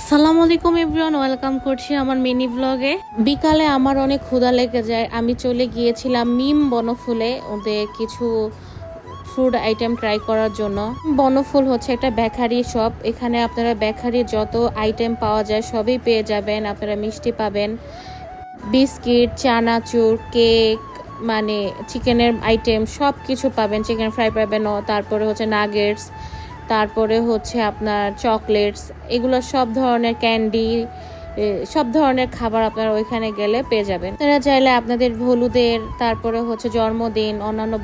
আসসালামু আলাইকুম everyone, welcome করছি আমার মিনি ব্লগে। বিকালে আমার অনেক ক্ষুধা লেগে যায়, আমি চলে গিয়েছিলাম মিম বনফুলে ওদের কিছু ফুড আইটেম ট্রাই করার জন্য। বনফুল হচ্ছে একটা বেকারি শপ, এখানে আপনারা বেকারি যত আইটেম পাওয়া যায় সবই পেয়ে যাবেন। আপনারা মিষ্টি পাবেন, বিস্কিট, চানাচুর, কেক, মানে চিকেনের আইটেম সব কিছু পাবেন। চিকেন ফ্রাই পাবেন, তারপরে হচ্ছে নাগেটস, তারপরে হচ্ছে আপনার চকলেটস, এগুলো সব ধরনের ক্যান্ডি, সব ধরনের খাবার আপনারা ওইখানে গেলে পেয়ে যাবেন। তারা চাইলে আপনাদের হলুদের, তারপরে হচ্ছে জন্মদিন, অন্যান্য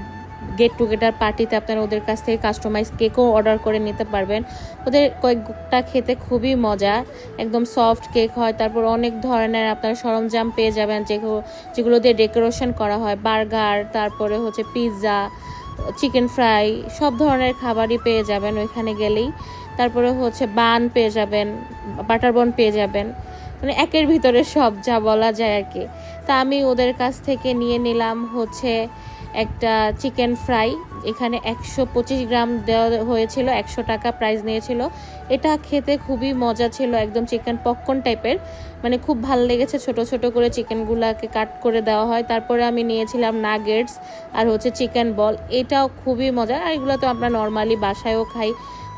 গেট টুগেদার পার্টিতে আপনারা ওদের কাছ থেকে কাস্টমাইজ কেকও অর্ডার করে নিতে পারবেন। ওদের কয়েকটা খেতে খুবই মজা, একদম সফট কেক হয়। তারপর অনেক ধরনের আপনারা সরঞ্জাম পেয়ে যাবেন যেগুলো দিয়ে ডেকোরেশন করা হয়, বার্গার, তারপরে হচ্ছে পিৎজা, চিকেন ফ্রাই, সব ধরনের খাবারই পেয়ে যাবেন ওইখানে গেলেই। তারপরে হচ্ছে বান পেয়ে যাবেন, বাটার বন পেয়ে যাবেন, মানে একের ভিতরে সব যা বলা যায় আর কি। তা আমি ওদের কাছ থেকে নিয়ে নিলাম হচ্ছে একটা চিকেন ফ্রাই। এখানে 125 গ্রাম দেওয়া হয়েছিল, 100 টাকা প্রাইস নিয়েছিল। এটা খেতে খুবই মজা ছিল, একদম চিকেন পপকর্ন টাইপের, মানে খুব ভালো লেগেছে। ছোট ছোট করে চিকেনগুলোকে কাট করে দেওয়া হয়। তারপরে আমি নিয়েছিলাম নাগেটস আর হচ্ছে চিকেন বল, এটাও খুবই মজা। আর এগুলো তো আমরা নর্মালি বাসায়ও খাই,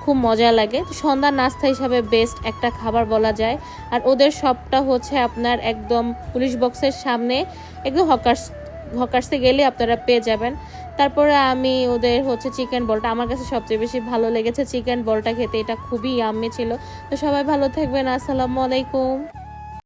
খুব মজা লাগে। সন্ধ্যার নাস্তা হিসাবে বেস্ট একটা খাবার বলা যায়। আর ওদের শপটা হচ্ছে আপনার একদম পুলিশ বক্সের সামনে, একদম হকার্সে গেলে আপনারা পেয়ে যাবেন। তারপরে আমি ওদের হচ্ছে চিকেন বলটা, আমার কাছে সবচেয়ে বেশি ভালো লেগেছে চিকেন বলটা খেতে, এটা খুবই ইয়াম্মি ছিল। তো সবাই ভালো থাকবেন, আসসালামু আলাইকুম।